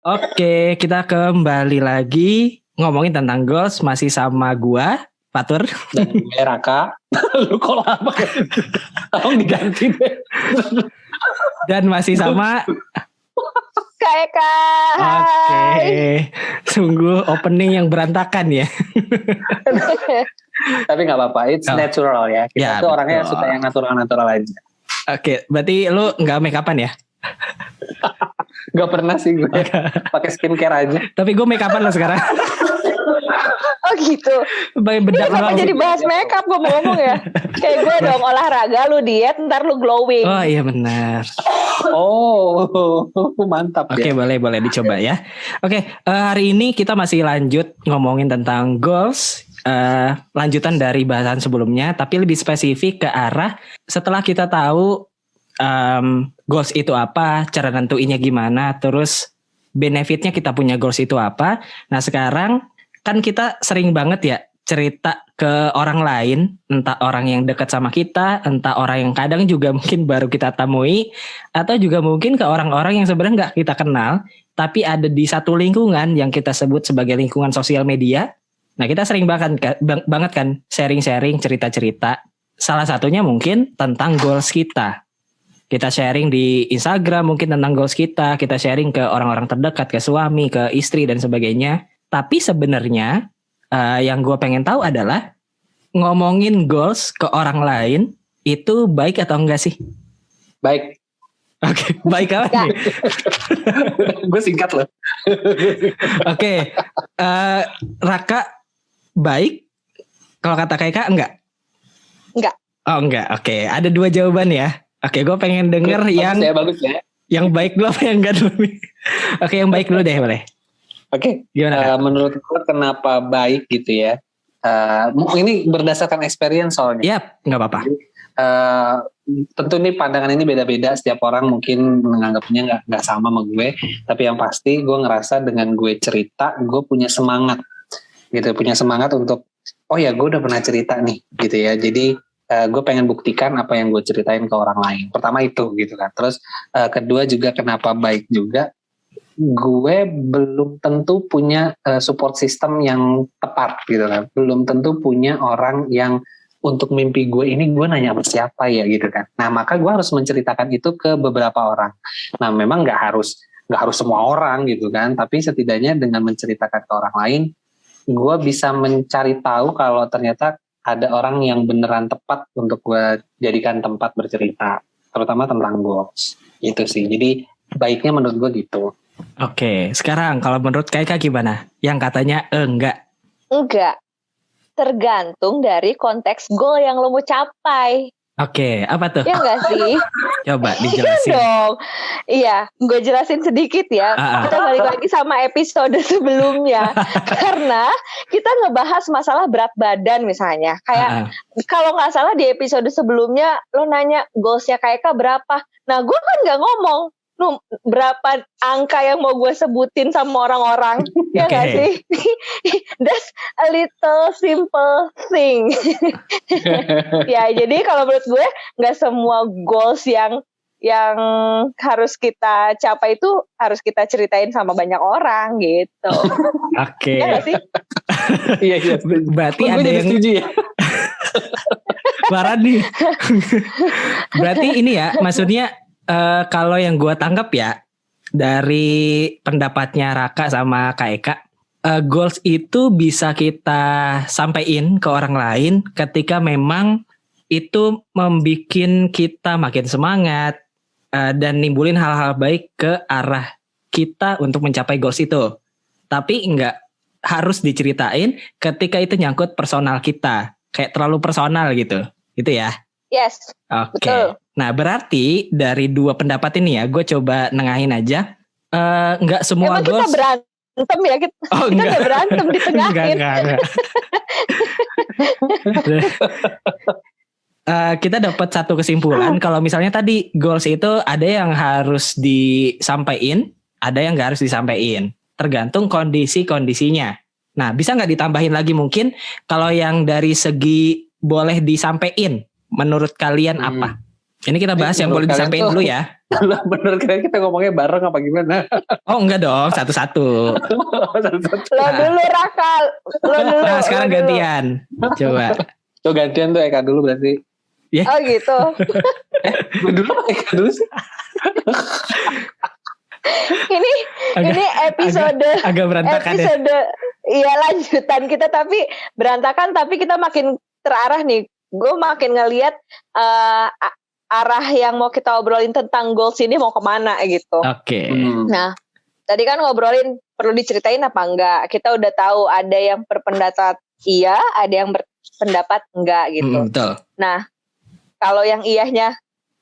Oke, kita kembali lagi ngomongin tentang goals, masih sama gua, Fatur. Dan gue Raka. Lu kok lama ya? Tolong diganti deh. Dan masih sama Kak Eka. Oke, sungguh opening yang berantakan ya. Tapi gak apa-apa, it's natural ya. Kita tuh orangnya suka yang natural-natural aja. Oke, berarti lu gak make upan ya? Gak pernah sih gue pakai skincare aja. Tapi gue make upan lo sekarang. Oh gitu. Kenapa jadi bahas makeup gue mau ngomong ya? Kayak gue dong olahraga, lu diet, ntar lu glowing. Oh iya benar. Oh mantap. Oke, boleh dicoba ya. Oke, hari ini kita masih lanjut ngomongin tentang goals. Lanjutan dari bahasan sebelumnya, tapi lebih spesifik ke arah setelah kita tahu goals itu apa, cara nentuinnya gimana, terus benefitnya kita punya goals itu apa. Nah sekarang kan kita sering banget ya cerita ke orang lain, entah orang yang dekat sama kita, entah orang yang kadang juga mungkin baru kita temui, atau juga mungkin ke orang-orang yang sebenarnya nggak kita kenal, tapi ada di satu lingkungan yang kita sebut sebagai lingkungan sosial media. Nah kita sering banget kan sharing-sharing cerita-cerita. Salah satunya mungkin tentang goals kita. Kita sharing di Instagram mungkin tentang goals kita sharing ke orang-orang terdekat, ke suami, ke istri dan sebagainya. Tapi sebenarnya yang gue pengen tahu adalah ngomongin goals ke orang lain itu baik atau enggak sih? Baik. Oke, baik apa nih? Gue singkat loh. Oke, Raka baik. Kalau kata Kaika enggak? Enggak. Oh enggak, oke. Ada dua jawaban ya. Oke, gue pengen denger bagus ya. Yang baik dulu apa yang enggak dulu nih? Oke, yang baik dulu deh boleh. Oke, gimana? Menurut gue kenapa baik gitu ya? Ini berdasarkan experience soalnya. Iya, nggak apa-apa. Tentu nih pandangan ini beda-beda. Setiap orang mungkin menganggapnya nggak sama sama gue. Tapi yang pasti gue ngerasa dengan gue cerita, gue punya semangat, gitu. Punya semangat untuk, oh ya gue udah pernah cerita nih, gitu ya. Jadi gue pengen buktikan apa yang gue ceritain ke orang lain. Pertama itu, gitu kan. Terus kedua juga kenapa baik juga? Gue belum tentu punya support system yang tepat gitu kan, belum tentu punya orang yang untuk mimpi gue ini gue nanya sama siapa ya gitu kan. Nah maka gue harus menceritakan itu ke beberapa orang. Nah memang nggak harus semua orang gitu kan, tapi setidaknya dengan menceritakan ke orang lain gue bisa mencari tahu kalau ternyata ada orang yang beneran tepat untuk gue jadikan tempat bercerita, terutama tentang goals itu sih. Jadi baiknya menurut gue gitu. Oke, sekarang kalau menurut Kaika gimana? Yang katanya enggak. Enggak. Tergantung dari konteks goal yang lo mau capai. Oke, apa tuh? Ya enggak sih? Coba dijelasin. Iya dong. Iya, gue jelasin sedikit ya. Kita balik lagi sama episode sebelumnya. Karena kita ngebahas masalah berat badan misalnya. Kayak kalau nggak salah di episode sebelumnya lo nanya goalsnya Kaika berapa. Nah gue kan nggak ngomong berapa angka yang mau gue sebutin sama orang-orang. Ya gak sih? That's a little simple thing. Ya jadi kalau menurut gue gak semua goals yang harus kita capai itu harus kita ceritain sama banyak orang gitu. Oke. Ya gak sih? Iya. Berarti ada yang setuju ya. Parah nih. Berarti ini ya, maksudnya kalau yang gue tangkap ya dari pendapatnya Raka sama Kak Eka, goals itu bisa kita sampaikan ke orang lain ketika memang itu membuat kita makin semangat dan nimbulin hal-hal baik ke arah kita untuk mencapai goals itu. Tapi nggak harus diceritain ketika itu nyangkut personal kita, kayak terlalu personal gitu ya. Yes. Oke. Betul. Nah berarti dari dua pendapat ini ya, gue coba nengahin aja. Nggak semua emang goals. Kita berantem ya, kita nggak berantem di tengahin. Enggak. Kita dapat satu kesimpulan kalau misalnya tadi goals itu ada yang harus disampaikan, ada yang nggak harus disampaikan. Tergantung kondisinya. Nah bisa nggak ditambahin lagi mungkin kalau yang dari segi boleh disampaikan? Menurut kalian apa? Ini kita bahas yang boleh disampaikan dulu ya. Bener kira kita ngomongnya bareng apa gimana? Oh enggak dong, satu-satu. Lo dulu Raka, lo dulu. Nah sekarang gantian. Coba gantian tuh Eka dulu berarti. Yeah. Oh gitu. Gue dulu Eka dulu sih. ini episode agak berantakan episode iya lanjutan kita tapi berantakan, tapi kita makin terarah nih. Gue makin ngelihat arah yang mau kita obrolin tentang goals ini mau kemana gitu. Oke. Nah, tadi kan ngobrolin perlu diceritain apa enggak. Kita udah tahu ada yang berpendapat iya, ada yang berpendapat enggak gitu. Betul. Nah, kalau yang iyahnya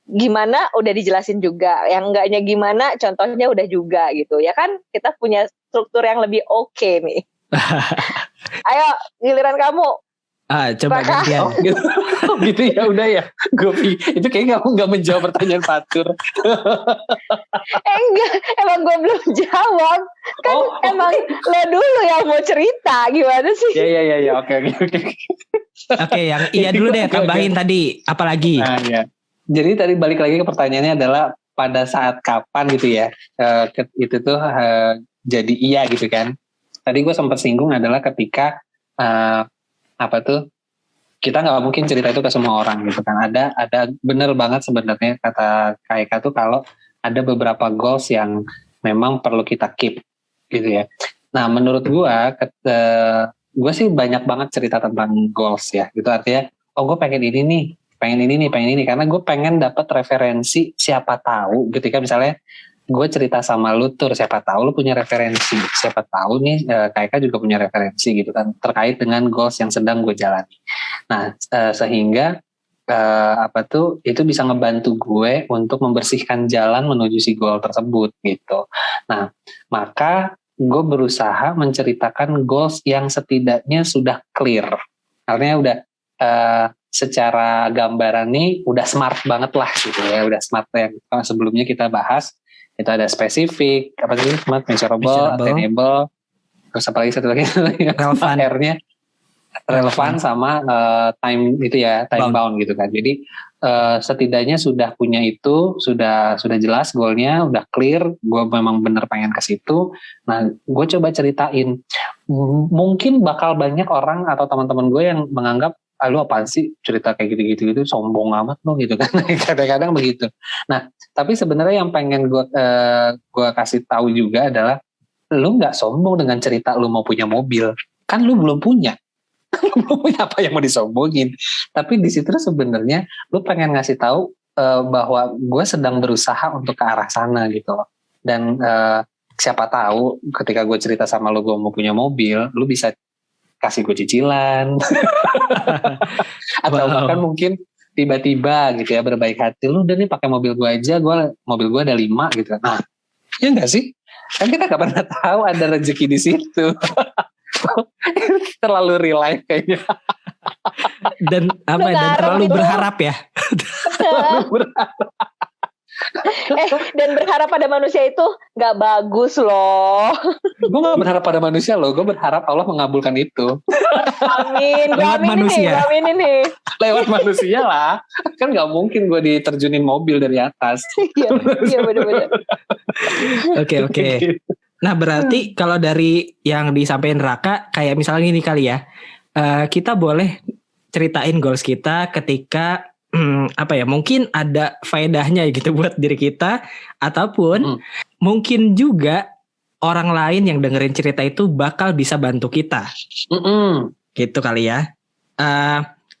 gimana udah dijelasin juga. Yang enggaknya gimana contohnya udah juga gitu. Ya kan kita punya struktur yang lebih oke nih. Ayo giliran kamu. Coba gantian. Gitu ya udah ya. Itu kayaknya kamu gak menjawab pertanyaan Fatur. Enggak, emang gue belum jawab. Kan emang lo dulu yang mau cerita. Gimana sih? Ya, oke. Oke, yang iya dulu deh, tambahin tadi. Apalagi? Nah, ya. Jadi tadi balik lagi ke pertanyaannya adalah pada saat kapan gitu ya. Itu tuh jadi iya gitu kan. Tadi gue sempat singgung adalah ketika kita nggak mungkin cerita itu ke semua orang gitu kan. Ada bener banget sebenarnya kata Kak Eka tuh kalau ada beberapa goals yang memang perlu kita keep gitu ya. Nah menurut gue sih banyak banget cerita tentang goals ya gitu, artinya gue pengen ini nih karena gue pengen dapat referensi, siapa tahu ketika misalnya gue cerita sama lu Tur, siapa tahu lu punya referensi, siapa tahu nih Kak Eka juga punya referensi gitu kan terkait dengan goals yang sedang gue jalani. Nah sehingga itu bisa ngebantu gue untuk membersihkan jalan menuju si goal tersebut gitu. Nah maka gue berusaha menceritakan goals yang setidaknya sudah clear, artinya udah secara gambaran nih udah smart banget lah gitu ya, udah smart yang sebelumnya kita bahas. Itu ada spesifik, apa sih, measurable, attainable, terus apa lagi satu lagi relevan. R-nya relevan sama time itu ya, time bound gitu kan. Jadi setidaknya sudah punya itu, sudah jelas goalnya, udah clear, gue memang bener pengen ke situ. Nah, gue coba ceritain. Mungkin bakal banyak orang atau teman-teman gue yang menganggap lu apaan sih cerita kayak gitu-gitu sombong amat lo gitu kan. Kadang-kadang begitu. Nah tapi sebenarnya yang pengen gue kasih tahu juga adalah lu nggak sombong dengan cerita lu mau punya mobil, kan lu belum punya. Lu belum punya apa yang mau disombongin. Tapi di situ sebenarnya lu pengen ngasih tahu bahwa gue sedang berusaha untuk ke arah sana gitu loh. Dan siapa tahu ketika gue cerita sama lu gue mau punya mobil, lu bisa kasih gue cicilan atau bahkan mungkin tiba-tiba gitu ya berbaik hati, lu udah nih pakai mobil gue aja, mobil gue ada 5 gitu. Nah ya enggak sih, kan kita gak pernah tahu ada rezeki di situ. Terlalu real life kayaknya. Dan terlalu berharap ya. Terlalu berharap. Dan berharap pada manusia itu gak bagus loh. Gue gak berharap pada manusia loh, gue berharap Allah mengabulkan itu. Amin. Lewat manusia. Nih. Lewat manusia lah. Kan gak mungkin gue diterjunin mobil dari atas. Iya bener-bener. Oke. Nah berarti kalau dari yang disampaikan Raka, kayak misalnya gini kali ya, kita boleh ceritain goals kita ketika mungkin ada faedahnya gitu buat diri kita, ataupun mungkin juga orang lain yang dengerin cerita itu bakal bisa bantu kita. Gitu kali ya.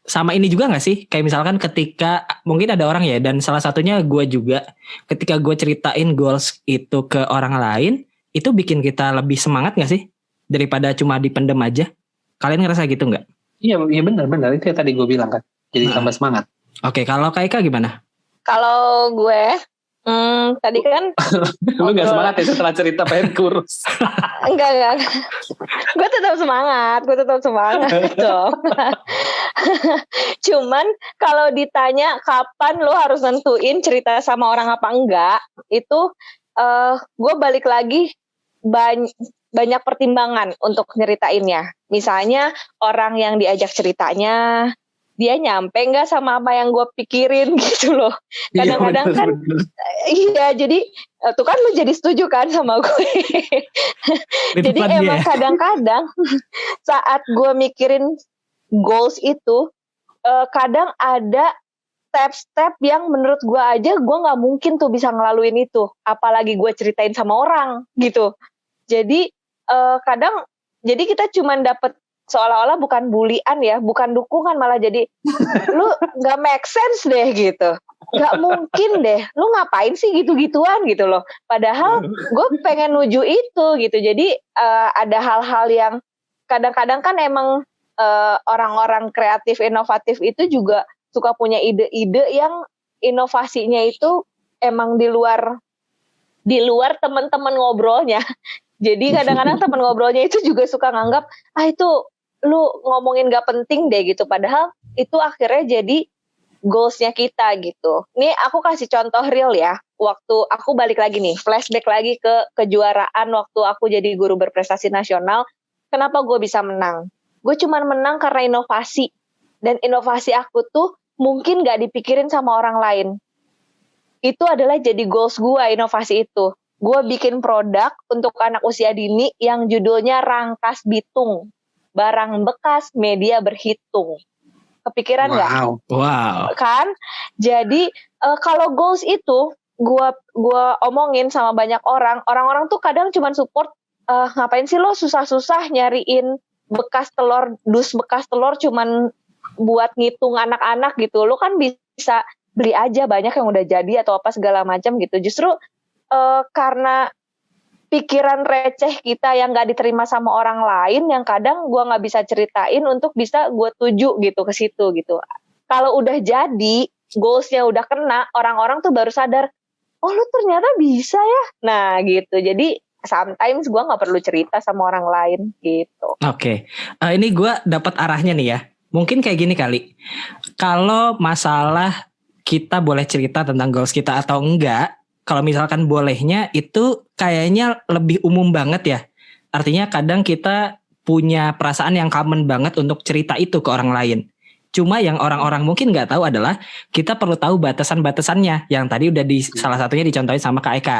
Sama ini juga gak sih, kayak misalkan ketika mungkin ada orang ya, dan salah satunya gue juga, ketika gue ceritain goals itu ke orang lain, itu bikin kita lebih semangat gak sih daripada cuma dipendem aja? Kalian ngerasa gitu gak? Iya benar itu yang tadi gue bilang kan, jadi tambah semangat. Oke, kalau Kak Eka gimana? Kalau gue tadi kan lu gak semangat ya setelah cerita pengen kurus? Enggak. Gue tetap semangat dong. Cuman kalau ditanya kapan lu harus nentuin cerita sama orang apa enggak, itu gue balik lagi banyak pertimbangan untuk nyeritainnya. Misalnya orang yang diajak ceritanya, dia nyampe nggak sama apa yang gue pikirin gitu loh. Kadang-kadang kan iya, jadi tuh kan lu jadi setuju kan sama gue. Jadi emang kadang-kadang saat gue mikirin goals itu kadang ada step-step yang menurut gue aja gue nggak mungkin tuh bisa ngelaluin itu, apalagi gue ceritain sama orang gitu. Jadi kadang jadi kita cuman dapet seolah-olah bukan bulian ya, bukan dukungan, malah jadi lu nggak make sense deh gitu, nggak mungkin deh, lu ngapain sih gitu-gituan gitu loh. Padahal gue pengen nuju itu gitu. Jadi ada hal-hal yang kadang-kadang kan emang orang-orang kreatif inovatif itu juga suka punya ide-ide yang inovasinya itu emang di luar teman-teman ngobrolnya. Jadi kadang-kadang teman ngobrolnya itu juga suka nganggap itu lu ngomongin gak penting deh gitu. Padahal itu akhirnya jadi goalsnya kita gitu. Nih aku kasih contoh real ya. Waktu aku balik lagi nih, flashback lagi ke kejuaraan waktu aku jadi guru berprestasi nasional. Kenapa gue bisa menang? Gue cuman menang karena inovasi. Dan inovasi aku tuh mungkin gak dipikirin sama orang lain. Itu adalah jadi goals gue, inovasi itu. Gue bikin produk untuk anak usia dini yang judulnya Rangkas Bitung. Barang bekas media berhitung. Kepikiran nggak? Wow. Kan? Jadi kalau goals itu gue omongin sama banyak orang tuh kadang cuma support, ngapain sih lo susah-susah nyariin bekas telur, dus bekas telur cuman buat ngitung anak-anak gitu. Lo kan bisa beli aja, banyak yang udah jadi atau apa segala macam gitu. Justru karena pikiran receh kita yang gak diterima sama orang lain, yang kadang gue gak bisa ceritain untuk bisa gue tuju gitu ke situ gitu. Kalau udah jadi, goalsnya udah kena, orang-orang tuh baru sadar, oh lu ternyata bisa ya. Nah gitu, jadi sometimes gue gak perlu cerita sama orang lain gitu. Oke. Ini gue dapat arahnya nih ya. Mungkin kayak gini kali, kalau masalah kita boleh cerita tentang goals kita atau enggak, kalau misalkan bolehnya itu kayaknya lebih umum banget ya. Artinya kadang kita punya perasaan yang common banget untuk cerita itu ke orang lain. Cuma yang orang-orang mungkin nggak tahu adalah kita perlu tahu batasan-batasannya. Yang tadi udah salah satunya dicontohin sama Kak Eka.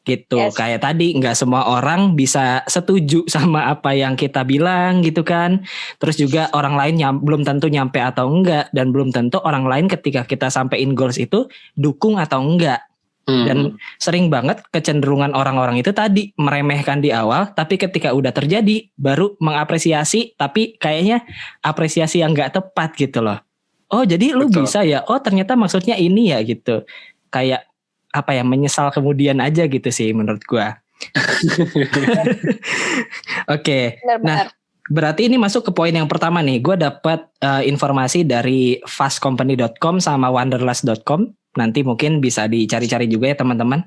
Gitu. Yes. Kayak tadi nggak semua orang bisa setuju sama apa yang kita bilang gitu kan. Terus juga orang lain belum tentu nyampe atau enggak. Dan belum tentu orang lain ketika kita sampein goals itu dukung atau enggak. Dan sering banget kecenderungan orang-orang itu tadi meremehkan di awal, tapi ketika udah terjadi baru mengapresiasi, tapi kayaknya apresiasi yang gak tepat gitu loh. Oh jadi lu bisa ya, oh ternyata maksudnya ini ya gitu. Kayak apa ya, menyesal kemudian aja gitu sih menurut gua. Oke. Nah berarti ini masuk ke poin yang pertama nih. Gue dapat informasi dari fastcompany.com sama wanderlust.com. Nanti mungkin bisa dicari-cari juga ya teman-teman.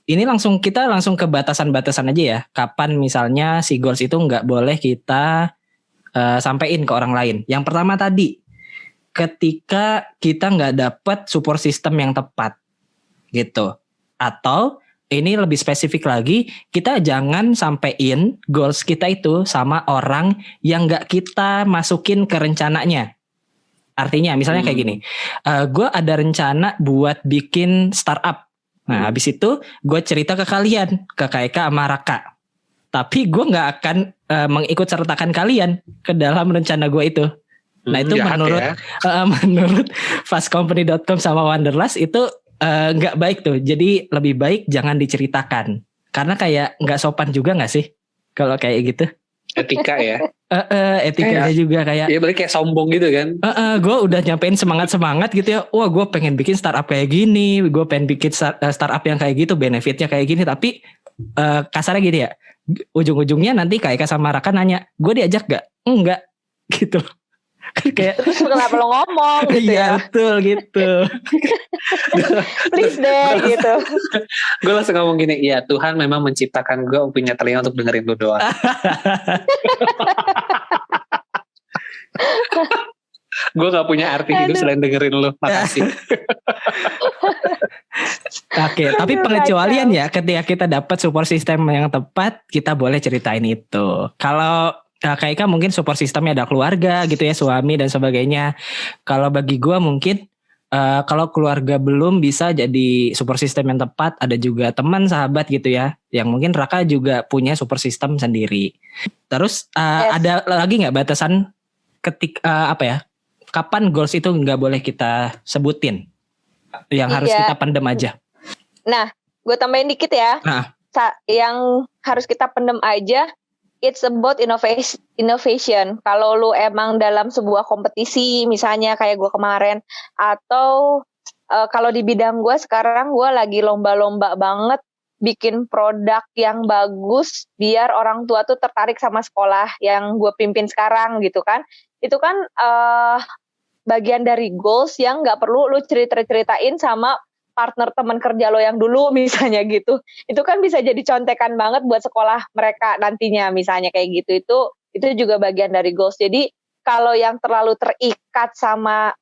Ini kita langsung ke batasan-batasan aja ya. Kapan misalnya si goals itu nggak boleh kita sampein ke orang lain. Yang pertama tadi, ketika kita nggak dapat support system yang tepat, gitu. Atau ini lebih spesifik lagi, kita jangan sampein goals kita itu sama orang yang nggak kita masukin ke rencananya. Artinya misalnya kayak gini, gue ada rencana buat bikin startup. Nah habis itu gue cerita ke kalian, ke Kak Eka sama Raka. Tapi gue gak akan mengikut sertakan kalian ke dalam rencana gue itu. Nah itu menurut fastcompany.com sama Wanderlust itu gak baik tuh. Jadi lebih baik jangan diceritakan. Karena kayak gak sopan juga gak sih kalau kayak gitu. Etika ya. Etikanya juga kayak. Ya balik kayak sombong gitu kan. Gue udah nyampein semangat gitu ya. Wah gue pengen bikin startup kayak gini. Gue pengen bikin startup yang kayak gitu. Benefitnya kayak gini. Tapi kasarnya gini ya. Ujung-ujungnya nanti Kak Eka sama Raka nanya. Gue diajak gak? Enggak. Gitu loh. Kayak terus kenapa lo ngomong gitu ya. Iya betul gitu. Please deh gitu. Gue langsung ngomong gini, iya Tuhan memang menciptakan gue punya telinga untuk dengerin lu doang. Gue gak punya arti hidup selain dengerin lu. Makasih. Oke, tapi pengecualian ya ketika kita dapat support system yang tepat, kita boleh ceritain itu. Kalau Kayak kan mungkin support sistemnya ada keluarga gitu ya, suami dan sebagainya. Kalau bagi gue mungkin kalau keluarga belum bisa jadi support system yang tepat, ada juga teman sahabat gitu ya, yang mungkin Raka juga punya support system sendiri. Terus ada lagi nggak batasan kapan goals itu nggak boleh kita sebutin, yang harus kita pendem aja? Nah, gue tambahin dikit ya. Yang harus kita pendem aja, it's about innovation. Kalau lu emang dalam sebuah kompetisi, misalnya kayak gue kemarin, atau kalau di bidang gue sekarang, gue lagi lomba-lomba banget bikin produk yang bagus, biar orang tua tuh tertarik sama sekolah yang gue pimpin sekarang gitu kan. Itu kan bagian dari goals yang gak perlu lu ceritain sama partner teman kerja lo yang dulu misalnya gitu. Itu kan bisa jadi contekan banget buat sekolah mereka nantinya misalnya kayak gitu. Itu juga bagian dari goals. Jadi kalau yang terlalu terikat sama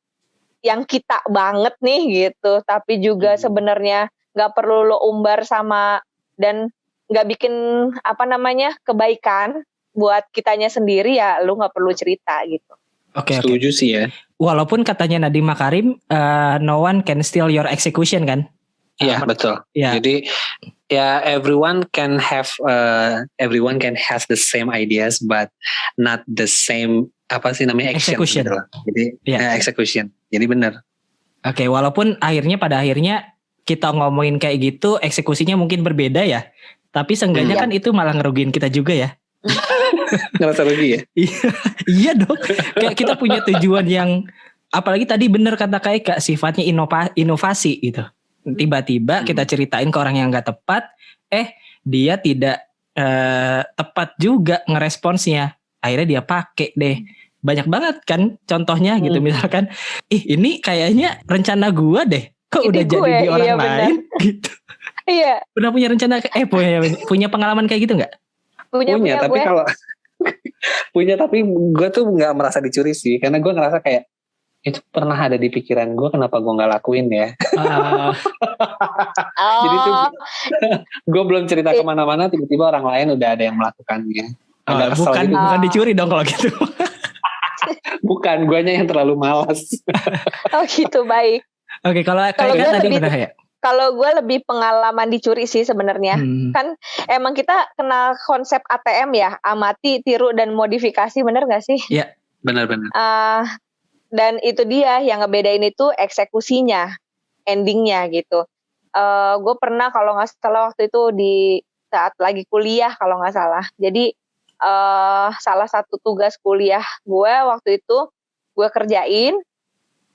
yang kita banget nih gitu, tapi juga sebenarnya nggak perlu lo umbar sama dan nggak bikin kebaikan buat kitanya sendiri, ya lo nggak perlu cerita gitu. Oke. Setuju sih ya. Walaupun katanya Nadiem Makarim, no one can steal your execution kan? Iya betul. Yeah. Jadi ya everyone can has the same ideas but not the same action. Execution. Gitu. Jadi execution. Jadi benar. Oke, walaupun pada akhirnya kita ngomongin kayak gitu, eksekusinya mungkin berbeda ya. Tapi seenggaknya kan itu malah ngerugiin kita juga ya. Ngerasa rugi ya? Iya dong. Kayak kita punya tujuan yang, apalagi tadi bener kata Kak, sifatnya inovasi gitu. Tiba-tiba kita ceritain ke orang yang gak tepat, dia tidak tepat juga ngeresponsnya. Akhirnya dia pakai deh. Banyak banget kan contohnya gitu. Misalkan, ini kayaknya rencana gua deh. Kok udah jadi di orang lain gitu. Iya. Pernah punya rencana, punya pengalaman kayak gitu gak? Punya tapi kalau punya tapi gue tuh nggak merasa dicuri sih, karena gue ngerasa kayak itu pernah ada di pikiran gue, kenapa gue nggak lakuin ya. Jadi tuh gue belum cerita kemana-mana, tiba-tiba orang lain udah ada yang melakukannya. Bukan dicuri dong kalau gitu. Bukan, guanya yang terlalu malas. Oh gitu, baik. Oke, kalau kayak tadi pernah ya. Kalau gue lebih pengalaman dicuri sih sebenarnya. Kan emang kita kenal konsep ATM ya, amati, tiru, dan modifikasi, bener gak sih? Iya, benar-benar. Dan itu dia yang ngebedain itu eksekusinya, endingnya gitu. Gue pernah kalau gak salah waktu itu di saat lagi kuliah kalau gak salah. Jadi salah satu tugas kuliah gue waktu itu gue kerjain,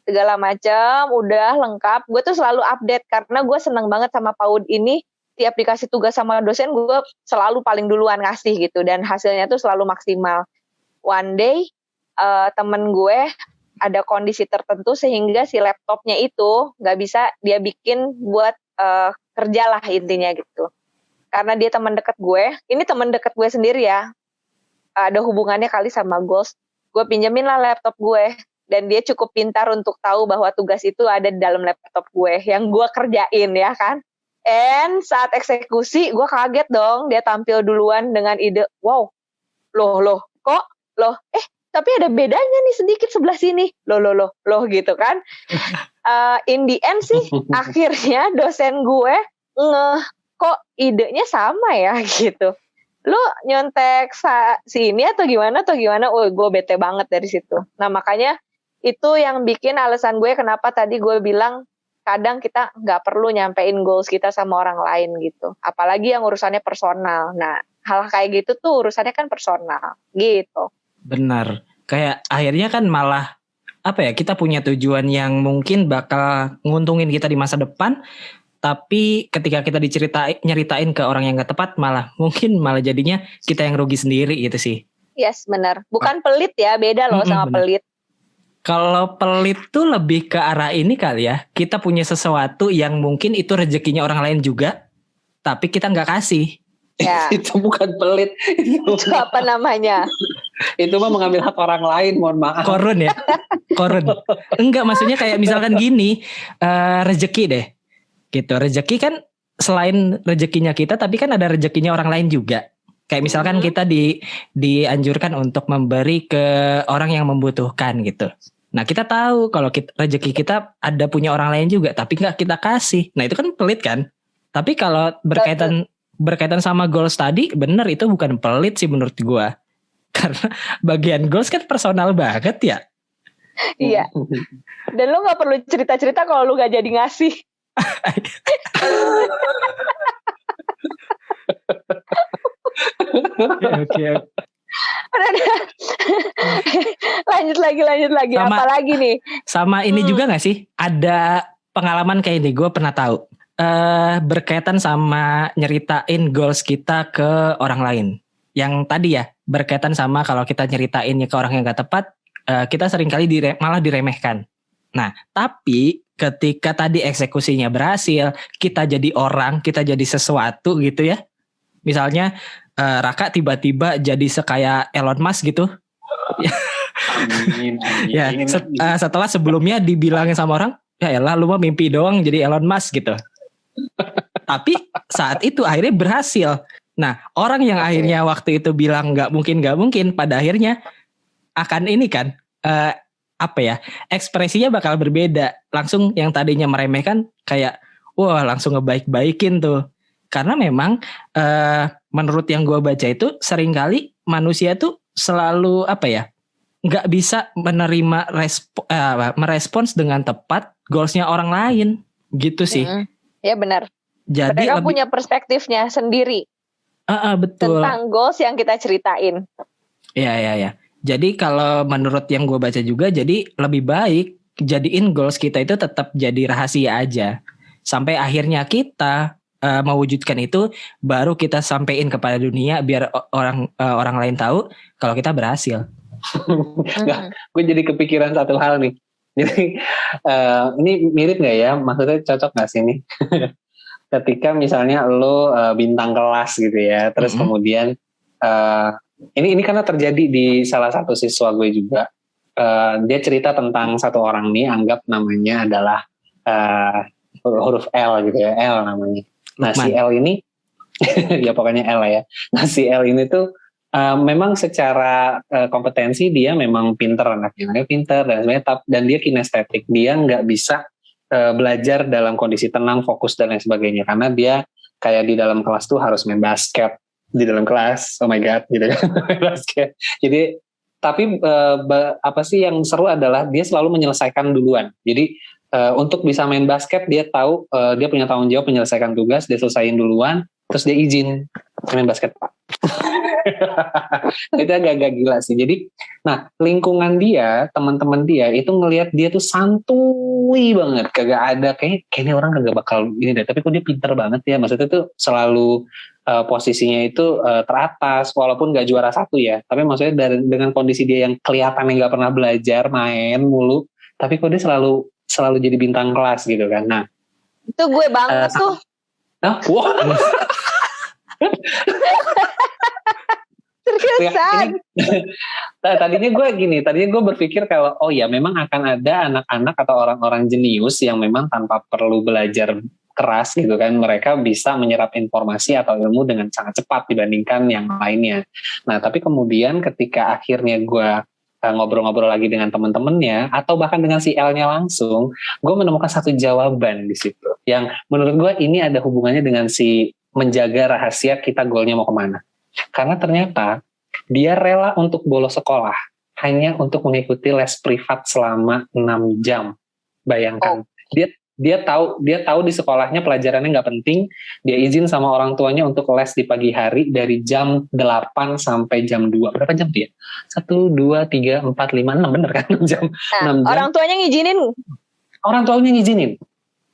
segala macam udah lengkap. Gue tuh selalu update karena gue seneng banget sama PAUD ini. Tiap dikasih tugas sama dosen gue selalu paling duluan ngasih gitu, dan hasilnya tuh selalu maksimal. One day temen gue ada kondisi tertentu sehingga si laptopnya itu nggak bisa dia bikin buat kerja lah intinya gitu. Karena dia teman dekat gue, ini teman dekat gue sendiri ya, ada hubungannya kali sama goals. Gue pinjemin lah laptop gue. Dan dia cukup pintar untuk tahu bahwa tugas itu ada di dalam laptop gue yang gue kerjain ya kan. And saat eksekusi gue kaget dong, dia tampil duluan dengan ide, wow, tapi ada bedanya nih sedikit sebelah sini, loh gitu kan. In the end sih akhirnya dosen gue kok idenya sama ya gitu. Lu nyontek sini atau gimana? Gue bete banget dari situ. Nah makanya itu yang bikin alasan gue kenapa tadi gue bilang kadang kita nggak perlu nyampein goals kita sama orang lain gitu. Apalagi yang urusannya personal. Nah hal kayak gitu tuh urusannya kan personal gitu. Benar. Kayak akhirnya kan malah kita punya tujuan yang mungkin bakal nguntungin kita di masa depan. Tapi ketika kita nyeritain ke orang yang gak tepat, malah jadinya kita yang rugi sendiri gitu sih. Yes, benar. Bukan pelit ya, beda loh sama bener. Pelit. Kalau pelit tuh lebih ke arah ini kali ya. Kita punya sesuatu yang mungkin itu rezekinya orang lain juga, tapi kita gak kasih. Ya. Itu bukan pelit. Itu apa namanya? Itu mah mengambil hak orang lain, mohon maaf. Korun ya? Korun. Enggak, maksudnya kayak misalkan gini, rezeki deh. Gitu, rezeki kan selain rezekinya kita, tapi kan ada rezekinya orang lain juga. Kayak misalkan kita dianjurkan untuk memberi ke orang yang membutuhkan gitu. Nah kita tahu kalau rezeki kita ada punya orang lain juga, tapi nggak kita kasih. Nah itu kan pelit kan. Tapi kalau berkaitan sama goals tadi, bener itu bukan pelit sih menurut gua. Karena bagian goals kan personal banget ya. Iya. Dan lu nggak perlu cerita-cerita kalau lu nggak jadi ngasih. Oke. Lanjut lagi. Apalagi nih? Sama ini juga gak sih? Ada pengalaman kayak ini, gue pernah tahu. Berkaitan sama nyeritain goals kita ke orang lain. Yang tadi ya, berkaitan sama kalau kita nyeritainnya ke orang yang gak tepat, kita seringkali malah diremehkan. Nah, tapi ketika tadi eksekusinya berhasil, kita jadi orang, kita jadi sesuatu gitu ya. Misalnya Raka tiba-tiba jadi sekaya Elon Musk gitu. Amin. Ya, setelah sebelumnya dibilangin sama orang, ya elah lu mah mimpi doang jadi Elon Musk gitu. Tapi saat itu akhirnya berhasil. Nah, orang yang akhirnya waktu itu bilang nggak mungkin, pada akhirnya akan ini kan, ekspresinya bakal berbeda. Langsung yang tadinya meremehkan kayak, wah langsung ngebaik-baikin tuh. Karena memang menurut yang gue baca itu seringkali manusia tuh selalu nggak bisa menerima merespons dengan tepat goalsnya orang lain gitu sih. Ya benar. Jadi mereka punya perspektifnya sendiri. Betul. Tentang goals yang kita ceritain. Ya. Jadi kalau menurut yang gue baca juga, jadi lebih baik jadiin goals kita itu tetap jadi rahasia aja. Sampai akhirnya kita mewujudkan itu, baru kita sampein kepada dunia biar orang lain tahu kalau kita berhasil. Gue jadi kepikiran satu hal nih. Jadi ini mirip nggak ya? Maksudnya cocok nggak sih ini? Ketika misalnya lo bintang kelas gitu ya, terus kemudian ini karena terjadi di salah satu siswa gue juga. Dia cerita tentang satu orang nih, anggap namanya adalah huruf L gitu ya, L namanya. Nah si L ini, ya pokoknya L ya. Nah si L ini tuh memang secara kompetensi dia memang pinter, anaknya pinter dan sebenarnya dan dia kinestetik, dia nggak bisa belajar dalam kondisi tenang, fokus dan lain sebagainya, karena dia kayak di dalam kelas tuh harus main basket di dalam kelas, oh my god gitu kan. Basket. Jadi tapi apa sih yang seru adalah dia selalu menyelesaikan duluan. Jadi untuk bisa main basket dia tahu dia punya tanggung jawab menyelesaikan tugas, dia selesaiin duluan, terus dia izin main basket Pak. Itu agak gila sih. Jadi, nah lingkungan dia, teman-teman dia itu ngelihat dia tuh santuy banget, kagak ada kayaknya orang kagak bakal ini deh. Tapi kok dia pinter banget ya. Maksudnya tuh selalu posisinya itu teratas, walaupun gak juara satu ya. Tapi maksudnya dengan kondisi dia yang kelihatannya gak pernah belajar, main mulu, tapi kok dia selalu jadi bintang kelas gitu kan. Nah, itu gue banget tuh. Wow. Seriusan. Tadinya gue berpikir kalau oh ya memang akan ada anak-anak atau orang-orang jenius yang memang tanpa perlu belajar keras gitu kan, mereka bisa menyerap informasi atau ilmu dengan sangat cepat dibandingkan yang lainnya. Nah tapi kemudian ketika akhirnya gue ngobrol-ngobrol lagi dengan teman-temannya atau bahkan dengan si L-nya langsung, gue menemukan satu jawaban di situ yang menurut gue ini ada hubungannya dengan si menjaga rahasia kita goalnya mau kemana. Karena ternyata dia rela untuk bolos sekolah hanya untuk mengikuti les privat selama 6 jam. Bayangkan, dia tahu di sekolahnya pelajarannya nggak penting, dia izin sama orang tuanya untuk les di pagi hari dari jam 8 sampai jam 2. Berapa jam dia? 1, 2, 3, 4, 5, 6, bener kan? 6 jam. Nah, 6 jam. Orang tuanya ngizinin? Orang tuanya ngizinin.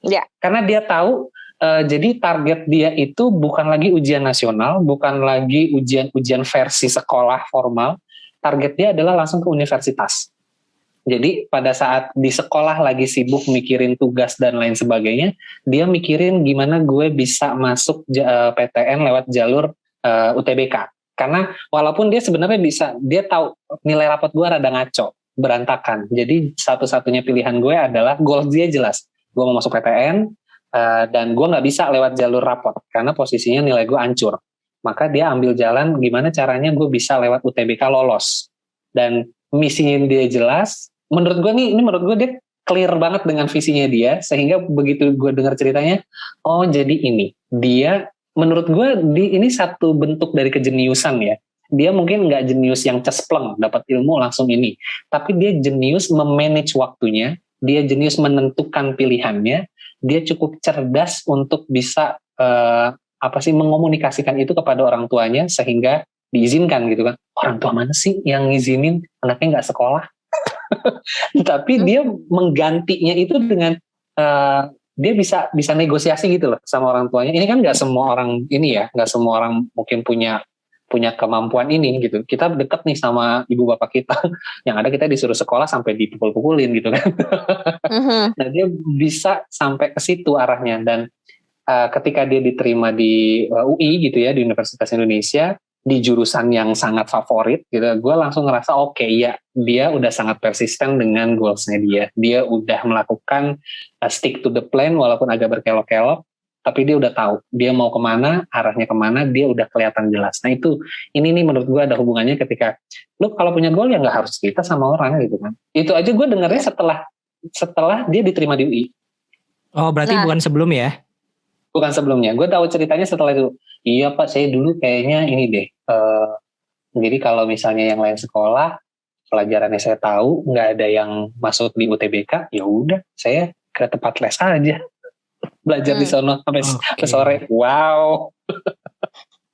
Ya. Karena dia tahu, jadi target dia itu bukan lagi ujian nasional, bukan lagi ujian versi sekolah formal, target dia adalah langsung ke universitas. Jadi pada saat di sekolah lagi sibuk mikirin tugas dan lain sebagainya, dia mikirin gimana gue bisa masuk PTN lewat jalur UTBK. Karena walaupun dia sebenarnya bisa, dia tahu nilai rapot gue rada ngaco, berantakan. Jadi satu-satunya pilihan gue adalah goals dia jelas. Gue mau masuk PTN, dan gue nggak bisa lewat jalur rapot karena posisinya nilai gue hancur. Maka dia ambil jalan gimana caranya gue bisa lewat UTBK lolos. Dan misinya dia jelas. Menurut gue menurut gue dia clear banget dengan visinya dia. Sehingga begitu gue dengar ceritanya, oh jadi ini. Dia menurut gue ini satu bentuk dari kejeniusan ya. Dia mungkin nggak jenius yang cespleng, dapat ilmu langsung ini. Tapi dia jenius memanage waktunya. Dia jenius menentukan pilihannya. Dia cukup cerdas untuk bisa mengomunikasikan itu kepada orang tuanya sehingga diizinkan gitu kan. Orang tua mana sih yang ngizinin anaknya nggak sekolah? Tapi dia menggantinya itu dengan dia bisa negosiasi gitu loh sama orang tuanya. Ini kan nggak semua orang ini ya, nggak semua orang mungkin punya kemampuan ini gitu. Kita deket nih sama ibu bapak kita, yang ada kita disuruh sekolah sampai dipukul-pukulin gitu kan. Nah dia bisa sampai ke situ arahnya. Dan ketika dia diterima di UI gitu ya, di Universitas Indonesia, di jurusan yang sangat favorit gitu, gue langsung ngerasa oke, ya dia udah sangat persisten dengan goalsnya dia udah melakukan stick to the plan walaupun agak berkelok-kelok, tapi dia udah tahu dia mau kemana, arahnya kemana, dia udah kelihatan jelas. Nah ini nih menurut gue ada hubungannya ketika lu kalau punya goal ya nggak harus cerita sama orang gitu kan. Itu aja gue dengarnya setelah dia diterima di UI. Oh berarti bukan sebelum ya? Bukan sebelumnya, gue tahu ceritanya setelah itu. Iya Pak, saya dulu kayaknya ini deh. Jadi kalau misalnya yang lain sekolah, pelajarannya saya tahu, nggak ada yang masuk di UTBK, ya udah, saya ke tempat les aja, belajar di sono sampai sore. Wow.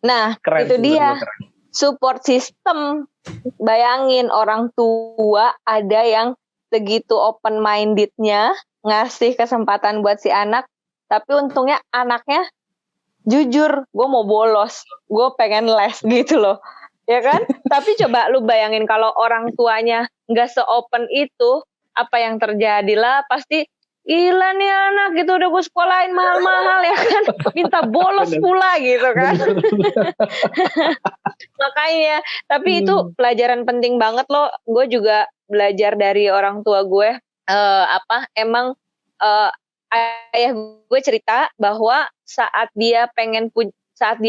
Nah, keren, itu dia support system. Bayangin orang tua ada yang segitu open mindednya ngasih kesempatan buat si anak. Tapi untungnya anaknya jujur, gue mau bolos, gue pengen les gitu loh, ya kan? Tapi coba lu bayangin kalau orang tuanya nggak se-open itu, apa yang terjadi lah? Pasti gila nih anak gitu, udah gue sekolahin mahal-mahal ya kan, minta bolos pula gitu kan. Makanya, tapi itu pelajaran penting banget loh. Gue juga belajar dari orang tua gue. Ayah gue cerita bahwa saat dia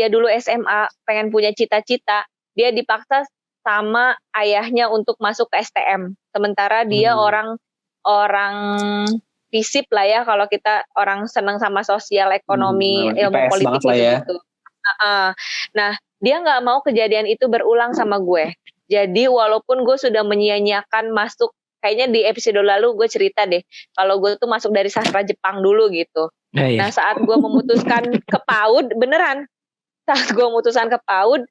dulu SMA pengen punya cita-cita, dia dipaksa sama ayahnya untuk masuk ke STM. Sementara dia orang FISIP lah ya, kalau kita orang senang sama sosial, ekonomi, ilmu politik gitu. Nah, dia nggak mau kejadian itu berulang sama gue. Jadi walaupun gue sudah menyia-nyiakan masuk, kayaknya di episode lalu gue cerita deh, kalau gue tuh masuk dari sastra Jepang dulu gitu. Nah saat gue memutuskan ke PAUD, beneran, saat gue memutuskan ke PAUD,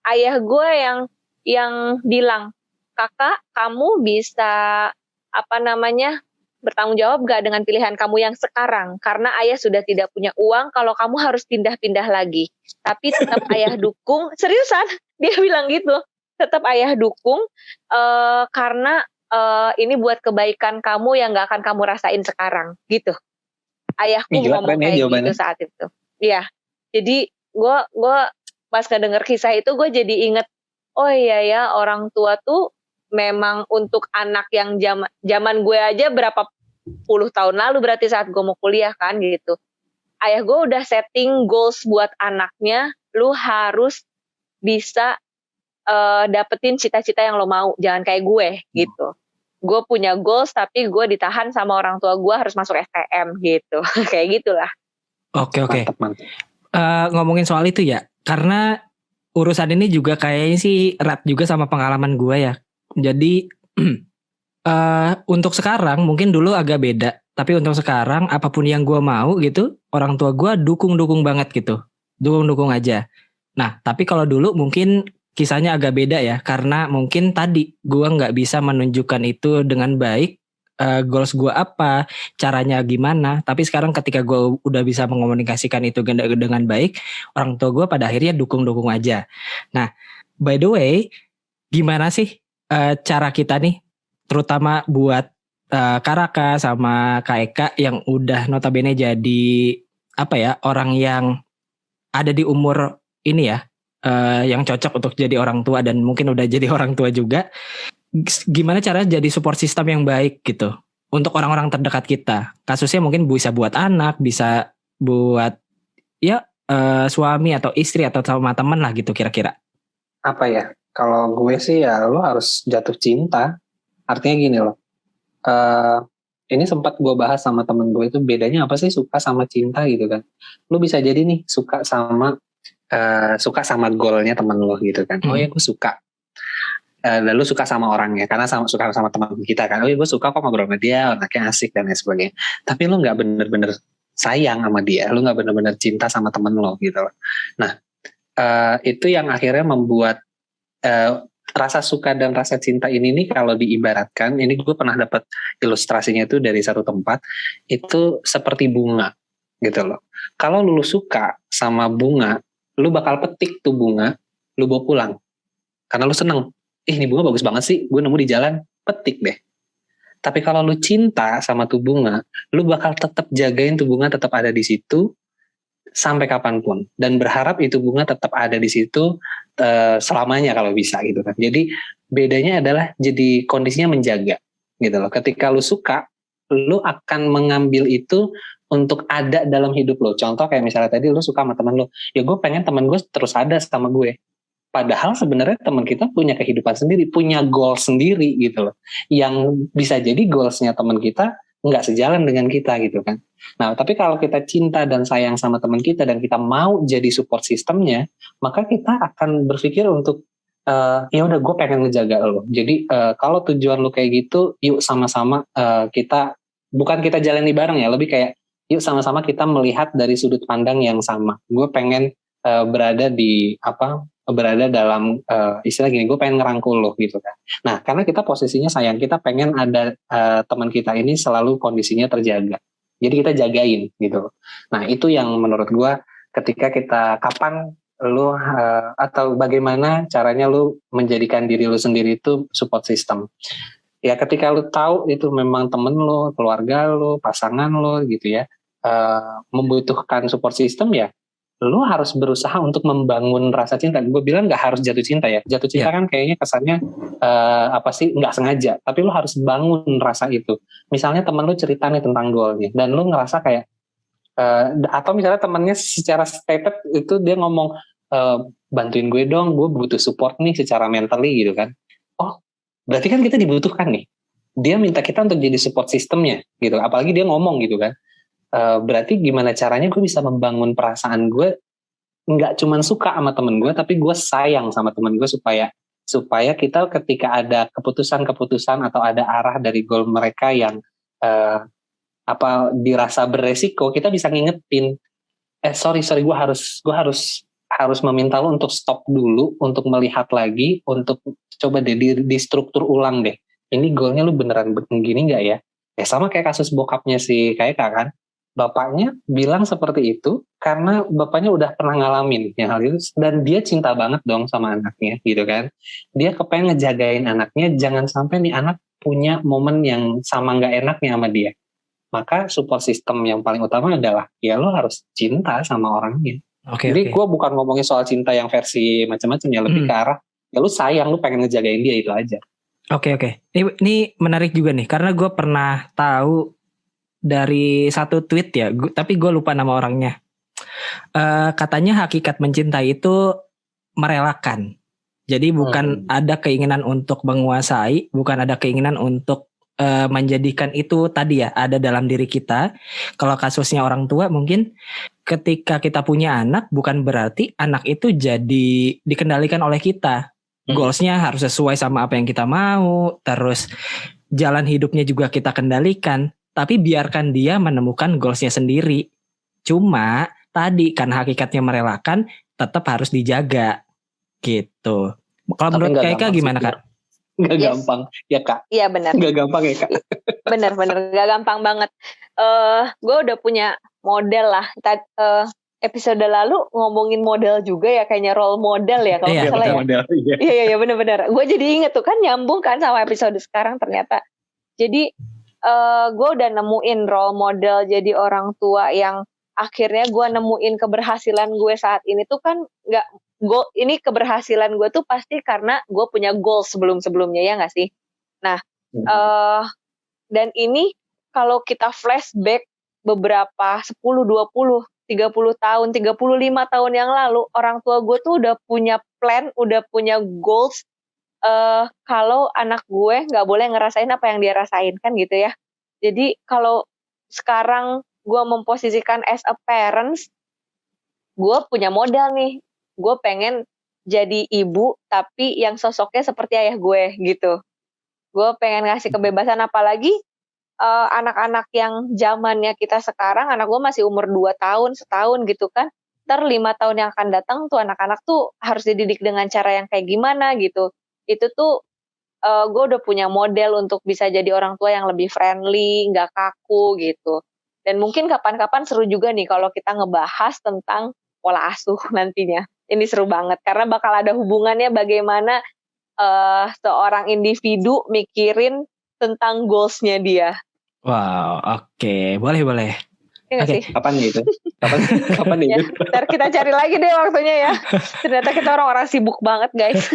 ayah gue yang bilang, kakak kamu bisa bertanggung jawab gak dengan pilihan kamu yang sekarang, karena ayah sudah tidak punya uang kalau kamu harus pindah-pindah lagi, tapi tetap ayah dukung. Seriusan, dia bilang gitu, tetap ayah dukung karena ini buat kebaikan kamu yang gak akan kamu rasain sekarang gitu. Ayahku ngomong kayak gitu saat itu. Iya. Jadi gue pas kedenger kisah itu gue jadi inget, oh iya ya, orang tua tuh memang untuk anak yang zaman gue aja berapa puluh tahun lalu, berarti saat gue mau kuliah kan gitu. Ayah gue udah setting goals buat anaknya, lu harus bisa dapetin cita-cita yang lo mau, jangan kayak gue gitu. Gue punya goals tapi gue ditahan sama orang tua gue harus masuk STM gitu. Kayak gitulah. Oke. Ngomongin soal itu ya, karena urusan ini juga kayaknya sih erat juga sama pengalaman gue ya. Jadi untuk sekarang mungkin dulu agak beda, tapi untuk sekarang apapun yang gue mau gitu, orang tua gue dukung banget gitu, dukung aja. Nah tapi kalau dulu mungkin kisahnya agak beda ya, karena mungkin tadi gue nggak bisa menunjukkan itu dengan baik, goals gue apa, caranya gimana. Tapi sekarang ketika gue udah bisa mengomunikasikan itu dengan baik, orang tua gue pada akhirnya dukung aja. Nah, by the way, gimana sih cara kita nih, terutama buat Kak Raka sama Kak Eka yang udah notabene jadi orang yang ada di umur ini ya, yang cocok untuk jadi orang tua dan mungkin udah jadi orang tua juga. Gimana caranya jadi support system yang baik gitu untuk orang-orang terdekat kita. Kasusnya mungkin bisa buat anak, bisa buat ya suami atau istri atau sama temen lah gitu kira-kira? Apa ya? Kalau gue sih ya lo harus jatuh cinta. Artinya gini loh. Ini sempat gue bahas sama temen gue itu bedanya apa sih suka sama cinta gitu kan. Lo bisa jadi nih suka sama goalnya temen lo gitu kan. Oh ya gue suka. Lalu suka sama orangnya karena suka sama teman kita kan. Oh ya gue suka kok ngobrol sama dia, anaknya asik dan lain sebagainya. Tapi lo nggak bener-bener sayang sama dia, lo nggak bener-bener cinta sama temen lo gitu. Nah itu yang akhirnya membuat rasa suka dan rasa cinta ini nih kalau diibaratkan, ini gue pernah dapat ilustrasinya itu dari satu tempat, itu seperti bunga gitu loh. Kalau lu suka sama bunga, lu bakal petik tuh bunga, lu bawa pulang karena lu seneng. Ini bunga bagus banget sih, gue nemu di jalan, petik deh. Tapi kalau lu cinta sama tuh bunga, lu bakal tetap jagain tuh bunga tetap ada di situ sampai kapanpun dan berharap itu bunga tetap ada di situ selamanya kalau bisa gitu kan. Jadi bedanya adalah jadi kondisinya menjaga gitu loh. Ketika lu suka, lu akan mengambil itu untuk ada dalam hidup lo. Contoh kayak misalnya tadi lu suka sama teman lu, ya gue pengen teman gue terus ada sama gue. Padahal sebenarnya teman kita punya kehidupan sendiri, punya goal sendiri gitu loh. Yang bisa jadi goalsnya teman kita nggak sejalan dengan kita gitu kan. Nah, tapi kalau kita cinta dan sayang sama teman kita dan kita mau jadi support sistemnya, maka kita akan berpikir untuk ya udah gue pengen ngejaga lo. Jadi kalau tujuan lo kayak gitu, yuk sama-sama kita bukan kita jalani bareng ya, lebih kayak yuk sama-sama kita melihat dari sudut pandang yang sama. Gue pengen berada dalam istilah gini, gue pengen ngerangkul lo gitu kan. Nah, karena kita posisinya sayang, kita pengen ada teman kita ini selalu kondisinya terjaga. Jadi kita jagain gitu. Nah, itu yang menurut gue ketika kita kapan lu atau bagaimana caranya lu menjadikan diri lu sendiri itu support system. Ya ketika lu tahu itu memang temen lu, keluarga lu, pasangan lu gitu ya, membutuhkan support system ya, lu harus berusaha untuk membangun rasa cinta. Gue bilang nggak harus jatuh cinta ya. Jatuh cinta kan kayaknya kesannya nggak sengaja. Tapi lu harus bangun rasa itu. Misalnya temen lu cerita nih tentang goalnya, dan lu ngerasa kayak atau misalnya temennya secara stated itu dia ngomong bantuin gue dong, gue butuh support nih secara mentally gitu kan. Oh, berarti kan kita dibutuhkan nih. Dia minta kita untuk jadi support sistemnya gitu. Apalagi dia ngomong gitu kan. Berarti gimana caranya gue bisa membangun perasaan gue nggak cuman suka sama temen gue, tapi gue sayang sama temen gue supaya kita ketika ada keputusan-keputusan atau ada arah dari goal mereka yang dirasa beresiko, kita bisa ngingetin, sorry gue harus meminta lo untuk stop dulu, untuk melihat lagi, untuk coba deh di struktur ulang deh. Ini goalnya lu beneran begini nggak ya? Sama kayak kasus bokapnya si Kaeka kan. Bapaknya bilang seperti itu karena bapaknya udah pernah ngalamin yang hal itu dan dia cinta banget dong sama anaknya gitu kan. Dia kepengen ngejagain anaknya jangan sampai nih anak punya momen yang sama nggak enaknya sama dia. Maka support system yang paling utama adalah ya lo harus cinta sama orangnya. Jadi gue bukan ngomongin soal cinta yang versi macam-macam ya, lebih ke arah ya lu sayang, lu pengen ngejagain dia, itu aja. Oke. Ini menarik juga nih karena gue pernah tahu dari satu tweet ya, tapi gue lupa nama orangnya. Katanya hakikat mencintai itu merelakan. Jadi bukan ada keinginan untuk menguasai, bukan ada keinginan untuk menjadikan itu tadi ya ada dalam diri kita. Kalau kasusnya orang tua mungkin ketika kita punya anak bukan berarti anak itu jadi dikendalikan oleh kita. Goalsnya harus sesuai sama apa yang kita mau, terus jalan hidupnya juga kita kendalikan. Tapi biarkan dia menemukan goalsnya sendiri. Cuma tadi karena hakikatnya merelakan, tetap harus dijaga gitu. Kalau menurut Kaika gimana Kak? Gak gampang ya Kak? Iya benar. Gak gampang ya Kak? Benar gak gampang banget. Gue udah punya model lah. Episode lalu ngomongin model juga ya, kayaknya role model ya kalau nggak salah ya. Iya benar. Gue jadi inget tuh kan nyambung kan sama episode sekarang ternyata. Jadi gue udah nemuin role model jadi orang tua yang akhirnya gue nemuin keberhasilan gue saat ini tuh kan ini keberhasilan gue tuh pasti karena gue punya goal sebelumnya ya nggak sih? Nah dan ini kalau kita flashback beberapa 10-20 30 tahun, 35 tahun yang lalu, orang tua gue tuh udah punya plan, udah punya goals, kalau anak gue nggak boleh ngerasain apa yang dia rasain, kan gitu ya. Jadi kalau sekarang gue memposisikan as a parents, gue punya modal nih, gue pengen jadi ibu tapi yang sosoknya seperti ayah gue gitu. Gue pengen ngasih kebebasan, apalagi anak-anak yang zamannya kita sekarang, anak gue masih umur 2 tahun, setahun gitu kan. Ntar 5 tahun yang akan datang tuh anak-anak tuh harus dididik dengan cara yang kayak gimana gitu. Itu tuh gue udah punya model untuk bisa jadi orang tua yang lebih friendly, gak kaku gitu. Dan mungkin kapan-kapan seru juga nih kalau kita ngebahas tentang pola asuh nantinya. Ini seru banget karena bakal ada hubungannya bagaimana seorang individu mikirin tentang goals-nya dia. Wow, oke. Boleh. Iya Oke. sih? Kapan gitu? Kapan Ya, gitu? ntar kita cari lagi deh waktunya ya. Ternyata kita orang-orang sibuk banget guys.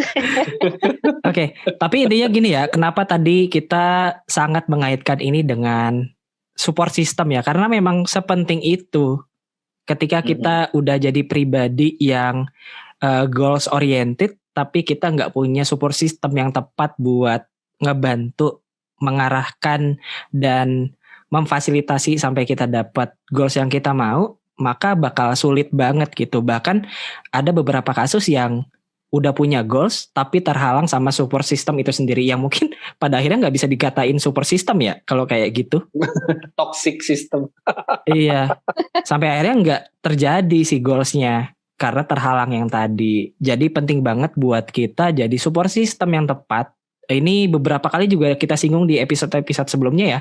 Oke, tapi intinya gini ya, kenapa tadi kita sangat mengaitkan ini dengan support system ya, karena memang sepenting itu ketika kita udah jadi pribadi yang goals oriented, tapi kita nggak punya support system yang tepat buat ngebantu, mengarahkan dan memfasilitasi sampai kita dapat goals yang kita mau, maka bakal sulit banget gitu. Bahkan ada beberapa kasus yang udah punya goals tapi terhalang sama support system itu sendiri, yang mungkin pada akhirnya nggak bisa dikatain support system ya kalau kayak gitu. Toxic system. Iya, sampai akhirnya nggak terjadi si goalsnya karena terhalang yang tadi. Jadi penting banget buat kita jadi support system yang tepat. Ini beberapa kali juga kita singgung di episode-episode sebelumnya ya,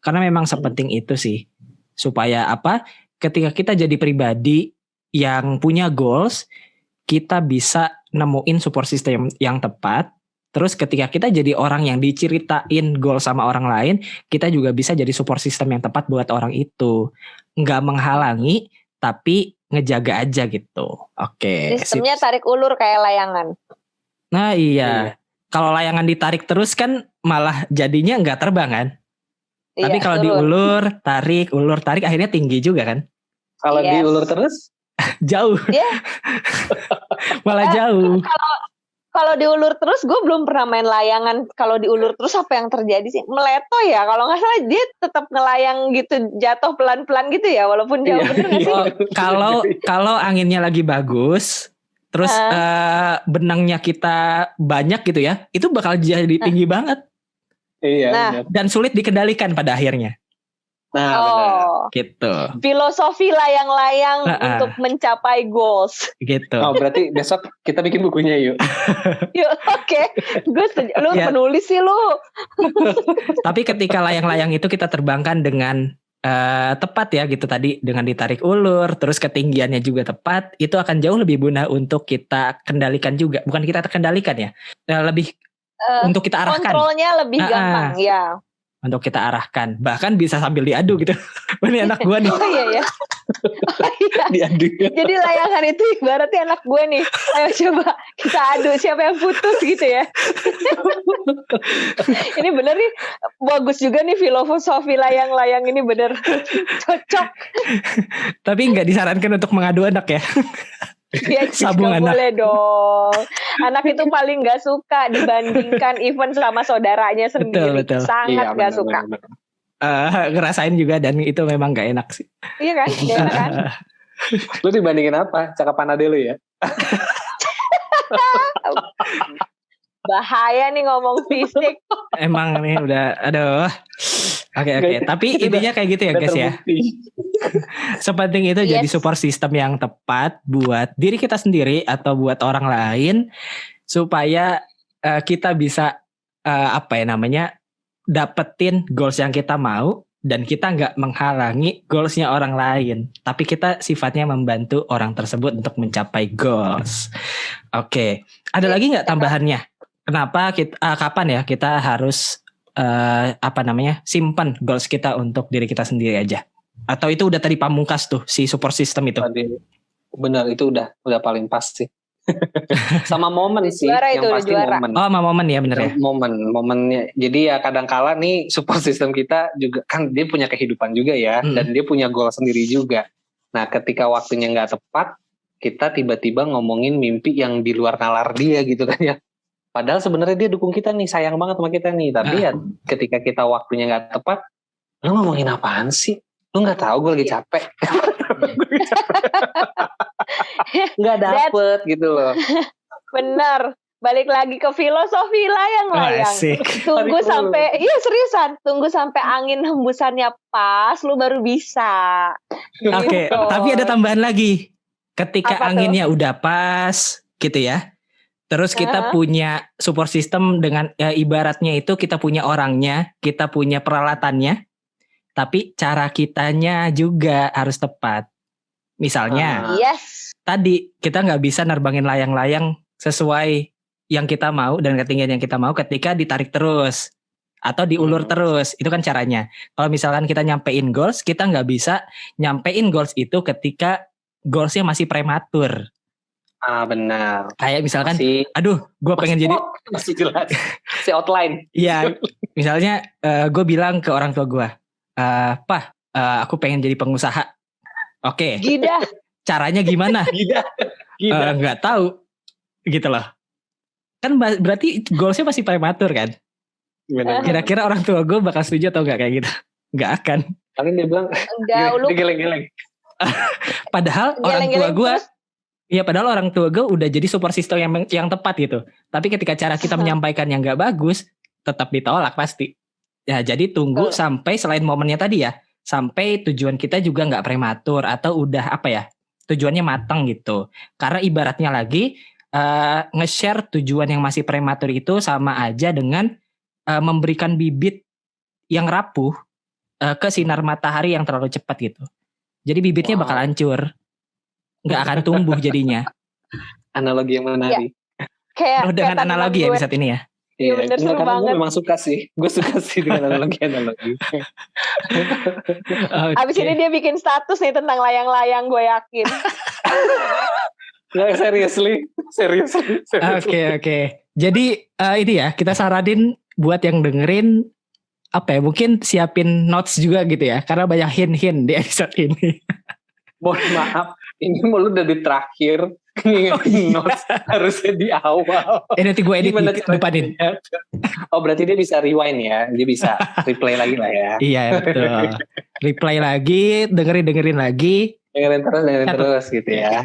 karena memang sepenting itu sih, supaya apa, ketika kita jadi pribadi yang punya goals, kita bisa nemuin support system yang tepat. Terus ketika kita jadi orang yang diceritain goal sama orang lain, kita juga bisa jadi support system yang tepat buat orang itu. Nggak menghalangi, tapi ngejaga aja gitu. Oke. Sistemnya tarik ulur kayak layangan. Nah iya. Kalau layangan ditarik terus kan malah jadinya nggak terbang kan. Iya, tapi kalau diulur, tarik, akhirnya tinggi juga kan. Kalau diulur terus? Jauh. Yeah. Malah jauh. Kalau diulur terus, gue belum pernah main layangan. Kalau diulur terus apa yang terjadi sih? Meleto ya, kalau nggak salah dia tetap ngelayang gitu, jatuh pelan-pelan gitu ya, walaupun jauh. Bener nggak sih? Kalau anginnya lagi bagus, terus benangnya kita banyak gitu ya, itu bakal jadi tinggi banget. Iya. Dan sulit dikendalikan pada akhirnya. Nah, benar. Gitu. Filosofi layang-layang untuk mencapai goals. Gitu. Oh, berarti besok kita bikin bukunya yuk. Yuk, oke. Gue lu penulis sih lu. Tapi ketika layang-layang itu kita terbangkan dengan tepat ya gitu tadi, dengan ditarik ulur, terus ketinggiannya juga tepat, itu akan jauh lebih mudah untuk kita kendalikan juga. Bukan kita terkendalikan ya, lebih untuk kita arahkan. Kontrolnya lebih gampang ya. Untuk kita arahkan, bahkan bisa sambil diadu gitu. Ini anak gue nih. Oh iya. Diadu. Jadi layangan itu ibaratnya anak gue nih. Ayo coba kita adu siapa yang putus gitu ya. Ini bener nih, bagus juga nih filosofi layang-layang ini, bener cocok. Tapi nggak disarankan untuk mengadu anak ya. Ya, Sabung gak anak. boleh dong. Anak itu paling gak suka dibandingkan even sama saudaranya sendiri. Betul. Sangat gak suka. Ngerasain juga, dan itu memang gak enak sih. Iya kan? Gak enak kan? Lu dibandingin apa? Cakapan ade lu ya? Bahaya nih ngomong fisik. Emang nih udah, aduh. Oke. Tapi intinya kayak gitu ya guys ya. Sepenting itu jadi support system yang tepat buat diri kita sendiri atau buat orang lain, supaya kita bisa dapetin goals yang kita mau, dan kita nggak menghalangi goalsnya orang lain, tapi kita sifatnya membantu orang tersebut untuk mencapai goals. Oke. Ada lagi nggak tambahannya? Kenapa kapan ya kita harus simpan goals kita untuk diri kita sendiri aja? Atau itu udah tadi pamungkas tuh si support system itu? Benar, itu udah paling pas sih. Sama momen sih, yang pasti momen. Oh, momen ya, bener ya. Momennya. Jadi ya kadang-kala nih support system kita juga kan dia punya kehidupan juga ya, dan dia punya goal sendiri juga. Nah ketika waktunya nggak tepat, kita tiba-tiba ngomongin mimpi yang di luar nalar dia gitu kan ya. Padahal sebenarnya dia dukung kita nih, sayang banget sama kita nih. Tapi ya ketika kita waktunya nggak tepat, lu ngomongin apaan sih? Lu nggak tahu gue lagi capek. Nggak dapet gitu loh. Bener. Balik lagi ke filosofi layang-layang. Tunggu sampai, iya seriusan, tunggu sampai angin hembusannya pas, lu baru bisa. Oke, tapi ada tambahan lagi. Ketika anginnya udah pas, gitu ya. Terus kita punya support system dengan ibaratnya itu kita punya orangnya, kita punya peralatannya, tapi cara kitanya juga harus tepat. Misalnya, tadi kita nggak bisa nerbangin layang-layang sesuai yang kita mau dan ketinggian yang kita mau ketika ditarik terus atau diulur terus, itu kan caranya. Kalau misalkan kita nyampein goals, kita nggak bisa nyampein goals itu ketika goalsnya masih prematur. Benar. Kayak misalkan, gue pengen jadi masih jelas, si outline. Iya, misalnya gue bilang ke orang tua gue, aku pengen jadi pengusaha. Oke. Gida. Caranya gimana? Gida. Nggak tahu, gitu loh. Kan berarti goalsnya masih prematur kan? Benar. Kira-kira orang tua gue bakal setuju atau enggak kayak gitu? Enggak akan. Paling dia bilang, dia geleng-geleng. Padahal orang tua gue udah jadi support system yang tepat gitu. Tapi ketika cara kita menyampaikan yang nggak bagus, tetap ditolak pasti. Ya jadi tunggu sampai selain momennya tadi ya, sampai tujuan kita juga nggak prematur atau udah tujuannya matang gitu. Karena ibaratnya lagi nge-share tujuan yang masih prematur itu sama aja dengan memberikan bibit yang rapuh ke sinar matahari yang terlalu cepat gitu. Jadi bibitnya bakal hancur. Nggak akan tumbuh jadinya. Analogi yang menarik. Kayak dengan analogi ya di saat ini ya. Iya bener, seru banget. Gue memang suka sih. Gue suka sih dengan analogi. Abis ini dia bikin status nih tentang layang-layang, gue yakin. Nggak, serius. Oke. Jadi ini ya, kita saranin buat yang dengerin mungkin siapin notes juga gitu ya, karena banyak hint-hint di episode ini. Mohon maaf, ini mulut udah di terakhir, ngingetin notes harusnya di awal. Nanti gue edit depanin. Oh berarti dia bisa rewind ya, dia bisa replay lagi lah ya. Iya betul. Replay lagi, dengerin lagi. Dengerin terus gitu ya.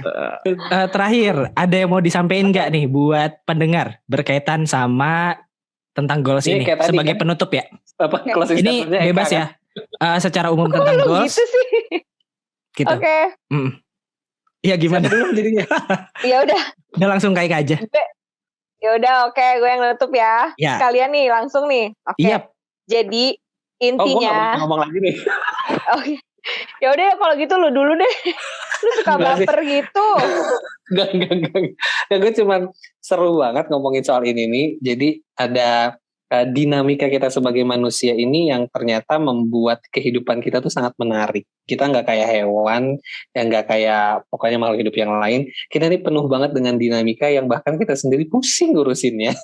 Terakhir, ada yang mau disampaikan nggak nih buat pendengar berkaitan sama tentang goals ini sebagai penutup ya? Ini bebas ya, secara umum tentang goals. Gitu. Oke. Iya gimana dulu jadinya? Ya udah. Udah langsung kayak aja. Ya udah oke, gue yang nutup ya. Ya. Kalian nih langsung nih. Oke. Yep. Jadi intinya. Gue ngomong lagi nih. Oke. Ya udah kalau gitu lu dulu deh. Lu suka baper gitu. Enggak. Gue cuman seru banget ngomongin soal ini nih. Jadi ada dinamika kita sebagai manusia ini yang ternyata membuat kehidupan kita tuh sangat menarik. Kita nggak kayak hewan, yang nggak kayak pokoknya makhluk hidup yang lain. Kita ini penuh banget dengan dinamika yang bahkan kita sendiri pusing ngurusinnya.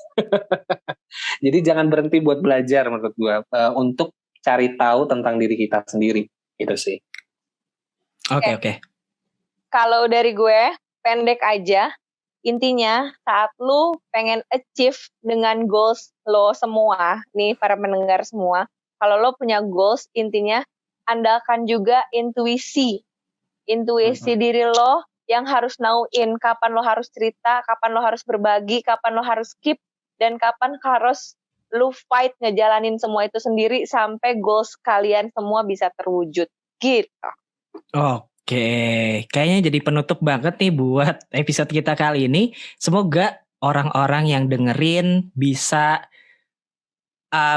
Jadi jangan berhenti buat belajar menurut gue untuk cari tahu tentang diri kita sendiri. Itu sih. Oke. Kalau dari gue pendek aja. Intinya saat lu pengen achieve dengan goals lo semua, nih para pendengar semua, kalau lo punya goals, intinya andalkan juga intuisi diri lo yang harus know-in, kapan lo harus cerita, kapan lo harus berbagi, kapan lo harus keep, dan kapan harus lu fight ngejalanin semua itu sendiri sampai goals kalian semua bisa terwujud, gitu. Oke, kayaknya jadi penutup banget nih buat episode kita kali ini. Semoga orang-orang yang dengerin bisa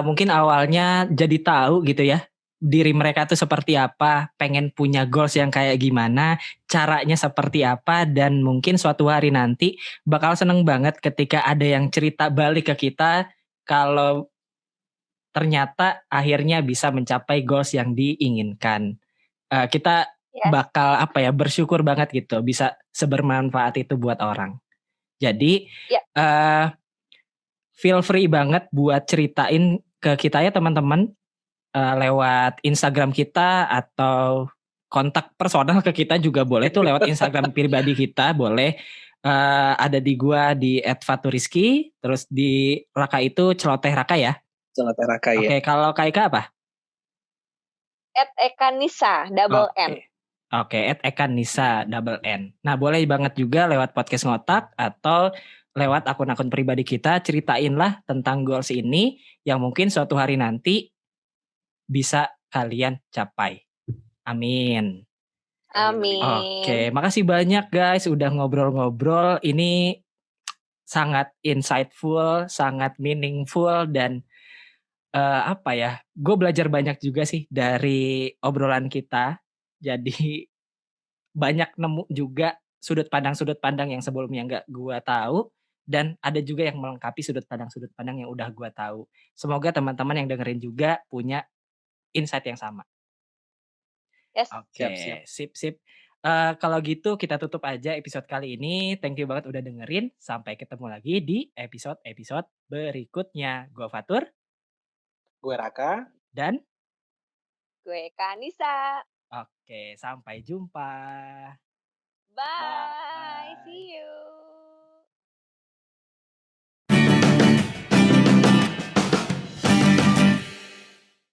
mungkin awalnya jadi tahu gitu ya, diri mereka tuh seperti apa, pengen punya goals yang kayak gimana, caranya seperti apa, dan mungkin suatu hari nanti bakal seneng banget ketika ada yang cerita balik ke kita kalau ternyata akhirnya bisa mencapai goals yang diinginkan. Kita bakal bersyukur banget gitu bisa sebermanfaat itu buat orang. Jadi feel free banget buat ceritain ke kita ya teman-teman lewat Instagram kita atau kontak personal ke kita juga boleh tuh lewat Instagram pribadi kita, boleh. Ada di gua di @faturiski, terus di Raka itu celoteh Raka ya. Celoteh Raka ya. Oke, kalau Kak Eka apa? @ekanisa double N. Oke, @ekanisa double N. Nah, boleh banget juga lewat podcast ngotak atau lewat akun-akun pribadi kita, ceritainlah tentang goals ini yang mungkin suatu hari nanti bisa kalian capai. Amin. Amin. Oke, makasih banyak guys udah ngobrol-ngobrol. Ini sangat insightful, sangat meaningful dan apa ya? Gue belajar banyak juga sih dari obrolan kita. Jadi banyak nemu juga sudut pandang yang sebelumnya nggak gue tahu dan ada juga yang melengkapi sudut pandang yang udah gue tahu. Semoga teman-teman yang dengerin juga punya insight yang sama. Yes. Oke, sip. Kalau gitu kita tutup aja episode kali ini. Thank you banget udah dengerin. Sampai ketemu lagi di episode-episode berikutnya. Gue Fatur. Gue Raka. Dan gue Kanisa. Oke, sampai jumpa. Bye. See you.